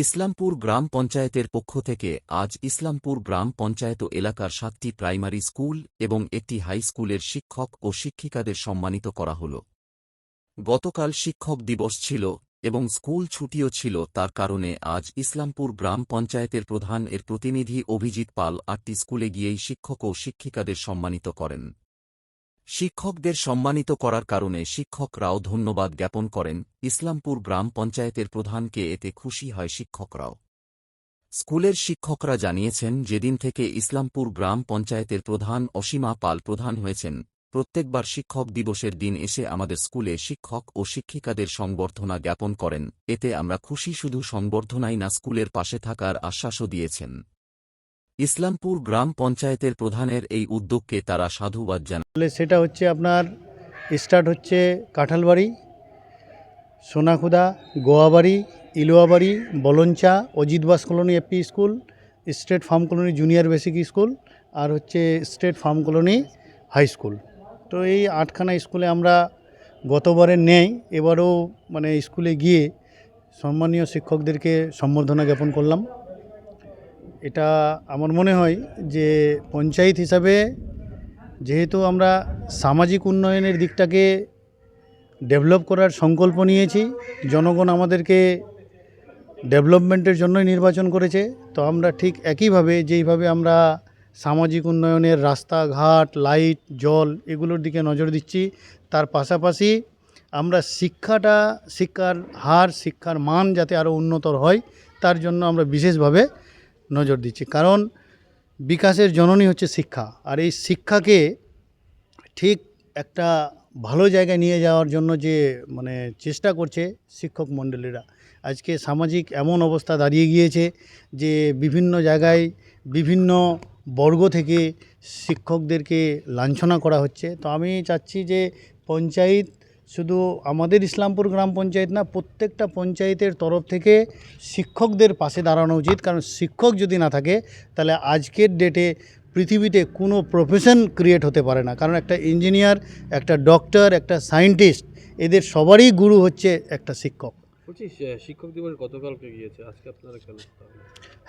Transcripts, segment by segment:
ইসলামপুর গ্রাম পঞ্চায়েতের পক্ষ থেকে আজ ইসলামপুর গ্রাম পঞ্চায়েত এলাকার 7টি প্রাইমারি স্কুল এবং একটি হাই স্কুলের শিক্ষক ও শিক্ষিকাদের সম্মানিত করা হল। গতকাল শিক্ষক দিবস ছিল এবং স্কুল ছুটিও ছিল, তার কারণে আজ ইসলামপুর গ্রাম পঞ্চায়েতের প্রধান এর প্রতিনিধি অভিজিৎ পাল 8টি স্কুলে গিয়েই শিক্ষক ও শিক্ষিকাদের সম্মানিত করেন। শিক্ষকদের সম্মানিত করার কারণে শিক্ষকরাও ধন্যবাদ জ্ঞাপন করেন। ইসলামপুর গ্রাম পঞ্চায়েতের প্রধানকে এতে খুশি হয় শিক্ষকরাও। স্কুলের শিক্ষকরা জানিয়েছেন, যেদিন থেকে ইসলামপুর গ্রাম পঞ্চায়েতের প্রধান অসীমা পাল প্রধান হয়েছেন, প্রত্যেকবার শিক্ষক দিবসের দিন এসে আমাদের স্কুলে শিক্ষক ও শিক্ষিকাদের সংবর্ধনা জ্ঞাপন করেন। এতে আমরা খুশি। শুধু সংবর্ধনাই না, স্কুলের পাশে থাকার আশ্বাসও দিয়েছেন। ইসলামপুর গ্রাম পঞ্চায়েতের প্রধানের এই উদ্যোগকে তারা সাধুবাদ জানান। সেটা হচ্ছে আপনার স্টার্ট হচ্ছে Kanthalbari, Sonakhuda, Goyabari, Iloabari, Balancha, Ajit Bas colony AP school, state farm colony junior basic school আর হচ্ছে state farm colony high school. তো এই 8খানা স্কুলে আমরা গতবারের নেই এবারও স্কুলে গিয়ে সম্মানীয় শিক্ষকদেরকে সম্বর্ধনা জ্ঞাপন করলাম। এটা আমার মনে হয় যে পঞ্চায়েত হিসাবে যেহেতু আমরা সামাজিক উন্নয়নের দিকটাকে ডেভেলপ করার সংকল্প নিয়েছি, জনগণ আমাদেরকে ডেভেলপমেন্টের জন্যই নির্বাচন করেছে, তো আমরা ঠিক একইভাবে যেইভাবে আমরা সামাজিক উন্নয়নের রাস্তাঘাট, লাইট, জল এগুলোর দিকে নজর দিচ্ছি, তার পাশাপাশি আমরা শিক্ষার হার, শিক্ষার মান যাতে আরও উন্নতর হয় তার জন্য আমরা বিশেষভাবে নজর দিচ্ছি। কারণ বিকাশের জননী হচ্ছে শিক্ষা, আর এই শিক্ষাকে ঠিক একটা ভালো জায়গায় নিয়ে যাওয়ার জন্য যে চেষ্টা করছে শিক্ষক মণ্ডলীরা। আজকে সামাজিক এমন অবস্থা দাঁড়িয়ে গিয়েছে যে বিভিন্ন জায়গায় বিভিন্ন বর্গ থেকে শিক্ষকদেরকে লাঞ্ছনা করা হচ্ছে। তো আমি চাচ্ছি যে পঞ্চায়েত, শুধু আমাদের ইসলামপুর গ্রাম পঞ্চায়েত না, প্রত্যেকটা পঞ্চায়েতের তরফ থেকে শিক্ষকদের পাশে দাঁড়ানো উচিত। কারণ শিক্ষক যদি না থাকে তাহলে আজকের ডেটে পৃথিবীতে কোনো প্রফেশন ক্রিয়েট হতে পারে না। কারণ একটা ইঞ্জিনিয়ার, একটা ডক্টর, একটা সায়েন্টিস্ট, এদের সবারই গুরু হচ্ছে একটা শিক্ষক। শিক্ষক দিবস গতকালকে গিয়েছে, আজকে আপনারা কেন?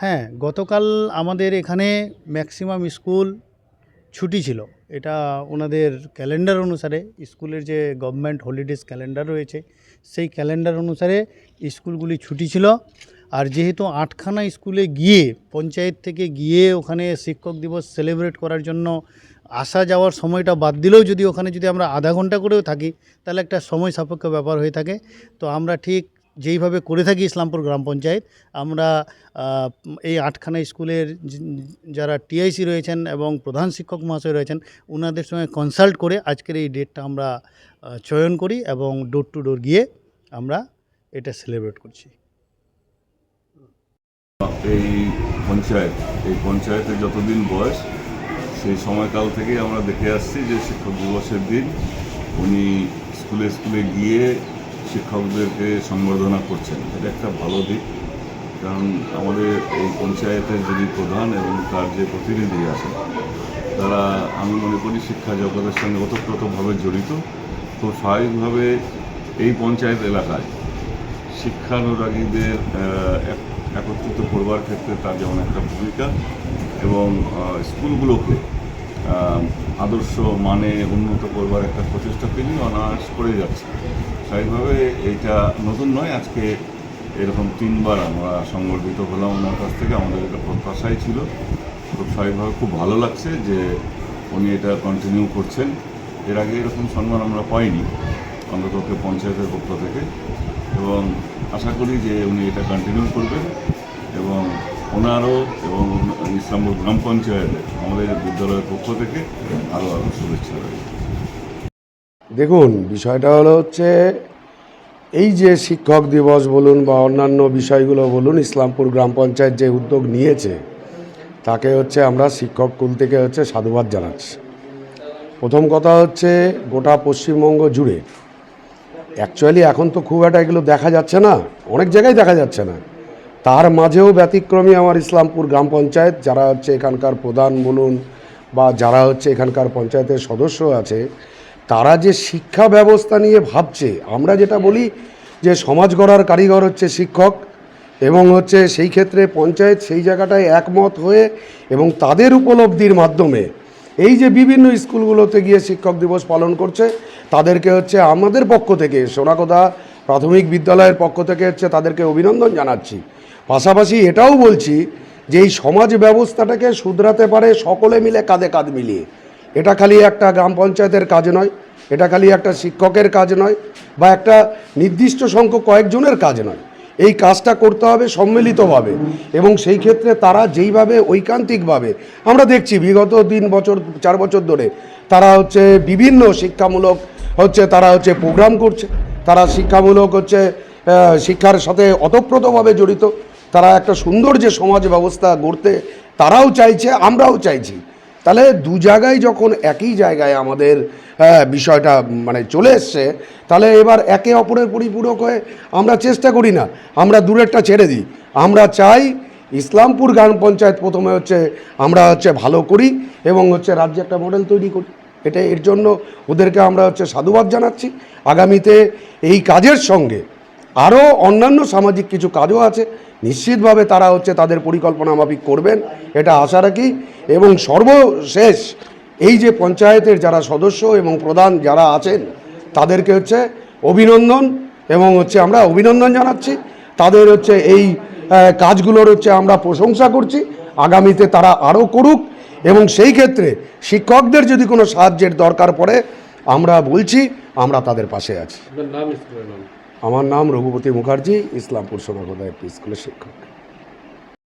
হ্যাঁ, গতকাল আমাদের এখানে ম্যাক্সিমাম স্কুল ছুটি ছিল। এটা ওনাদের ক্যালেন্ডার অনুসারে, স্কুলের যে গভর্নমেন্ট হলিডেজ ক্যালেন্ডার রয়েছে সেই ক্যালেন্ডার অনুসারে স্কুলগুলি ছুটি ছিল। আর যেহেতু 8খানা স্কুলে গিয়ে পঞ্চায়েত থেকে গিয়ে ওখানে শিক্ষক দিবস সেলিব্রেট করার জন্য আসা যাওয়ার সময়টা বাদ দিলেও যদি ওখানে আমরা আধা ঘন্টা করেও থাকি তাহলে একটা সময় সাপেক্ষ ব্যাপার হয়ে থাকে। তো আমরা ঠিক যেইভাবে করে থাকি ইসলামপুর গ্রাম পঞ্চায়েত, আমরা এই 8খানা স্কুলের যারা টিআইসি রয়েছেন এবং প্রধান শিক্ষক মহাশয় রয়েছেন ওনাদের সঙ্গে কনসাল্ট করে আজকের এই ডেটটা আমরা চয়ন করি এবং ডোর টু ডোর গিয়ে আমরা এটা সেলিব্রেট করছি। এই পঞ্চায়েতের যতদিন বয়স, সেই সময়কাল থেকেই আমরা দেখে আসছি যে শিক্ষক দিবসের দিন উনি স্কুলে গিয়ে শিক্ষকদেরকে সম্বর্ধনা করছেন। এটা একটা ভালো দিক, কারণ আমাদের এই পঞ্চায়েতের যিনি প্রধান এবং তার যে প্রতিনিধি আছেন তারা, আমি মনে করি, শিক্ষা জগতের সঙ্গে ওতপ্রোতভাবে জড়িত। খুব স্বাভাবিকভাবে এই পঞ্চায়েত এলাকায় শিক্ষানুরাগীদের একত্রিত করবার ক্ষেত্রে তার যেমন একটা ভূমিকা, এবং স্কুলগুলোকে আদর্শ মানে উন্নত করবার একটা প্রচেষ্টা তিনি অনায়াস করে যাচ্ছে। স্বাভাবিকভাবে এইটা নতুন নয়, আজকে এরকম 3বার আমরা সংবর্ধিত হলাম ওনার কাছ থেকে। আমাদের এটা প্রত্যাশাই ছিল। খুব স্বাভাবিকভাবে খুব ভালো লাগছে যে উনি এটা কন্টিনিউ করছেন। এর আগে এরকম সম্মান আমরা পাইনি, অন্তত পঞ্চায়েতের পক্ষ থেকে, এবং আশা করি যে উনি এটা কন্টিনিউ করবেন এবং ওনারও এবং ইসলামপুর গ্রাম পঞ্চায়েতের আমাদের বিদ্যালয়ের পক্ষ থেকে আরও শুভেচ্ছা রয়েছে। দেখুন, বিষয়টা হচ্ছে এই যে শিক্ষক দিবস বলুন বা অন্যান্য বিষয়গুলো বলুন, ইসলামপুর গ্রাম পঞ্চায়েত যে উদ্যোগ নিয়েছে তাকে আমরা শিক্ষক কুল থেকে সাধুবাদ জানাচ্ছি। প্রথম কথা হচ্ছে, গোটা পশ্চিমবঙ্গ জুড়ে অ্যাকচুয়ালি এখন তো খুব একটা এগুলো দেখা যাচ্ছে না, অনেক জায়গায় দেখা যাচ্ছে না। তার মাঝেও ব্যতিক্রমী আমার ইসলামপুর গ্রাম পঞ্চায়েত, যারা এখানকার প্রধান বলুন বা যারা এখানকার পঞ্চায়েতের সদস্য আছে, তারা যে শিক্ষা ব্যবস্থা নিয়ে ভাবছে। আমরা যেটা বলি যে সমাজ গড়ার কারিগর শিক্ষক, এবং হচ্ছে সেই ক্ষেত্রে পঞ্চায়েত সেই জায়গাটায় একমত হয়ে এবং তাদের উপলব্ধির মাধ্যমে এই যে বিভিন্ন স্কুলগুলোতে গিয়ে শিক্ষক দিবস পালন করছে তাদেরকে হচ্ছে আমাদের পক্ষ থেকে সোনাকোদা প্রাথমিক বিদ্যালয়ের পক্ষ থেকে হচ্ছে তাদেরকে অভিনন্দন জানাচ্ছি। পাশাপাশি এটাও বলছি যে এই সমাজ ব্যবস্থাটাকে শুধরাতে পারে সকলে মিলে কাঁধে কাঁধ মিলিয়ে। এটা খালি একটা গ্রাম পঞ্চায়েতের কাজ নয়, এটা খালি একটা শিক্ষকের কাজ নয়, বা একটা নির্দিষ্ট সংখ্যক কয়েকজনের কাজ নয়। এই কাজটা করতে হবে সম্মিলিতভাবে, এবং সেই ক্ষেত্রে তারা যেইভাবে ঐকান্তিকভাবে আমরা দেখছি বিগত 4 বছর ধরে তারা হচ্ছে বিভিন্ন শিক্ষামূলক তারা প্রোগ্রাম করছে, তারা শিক্ষামূলক শিক্ষার সাথে ওতপ্রোতভাবে জড়িত, তারা একটা সুন্দর যে সমাজ ব্যবস্থা গড়তে তারাও চাইছে, আমরাও চাইছি। তাহলে দু জায়গায় যখন একই জায়গায় আমাদের বিষয়টা মানে চলে এসছে, তাহলে এবার একে অপরের পরিপূরক হয়ে আমরা চেষ্টা করি না, আমরা দূরেরটা ছেড়ে দিই। আমরা চাই ইসলামপুর গ্রাম পঞ্চায়েত প্রথমে আমরা ভালো করি এবং রাজ্যে একটা মডেল তৈরি করি। এর জন্য ওদেরকে আমরা সাধুবাদ জানাচ্ছি। আগামীতে এই কাজের সঙ্গে আরও অন্যান্য সামাজিক কিছু কাজও আছে, নিশ্চিতভাবে তারা তাদের পরিকল্পনা মাফিক করবেন, এটা আশা রাখি। এবং সর্বশেষ এই যে পঞ্চায়েতের যারা সদস্য এবং প্রধান যারা আছেন তাদেরকে অভিনন্দন, এবং আমরা অভিনন্দন জানাচ্ছি। তাদের এই কাজগুলোর আমরা প্রশংসা করছি, আগামীতে তারা আরও করুক। এবং সেই ক্ষেত্রে শিক্ষকদের যদি কোনো সাহায্যের দরকার পড়ে আমরা বলছি, আমরা তাদের পাশে আছি। আপনার নাম, স্কুলের নাম? আমার নাম রঘুপতি মুখার্জি, ইসলামপুর সোনাকোদা এপি স্কুলের শিক্ষক।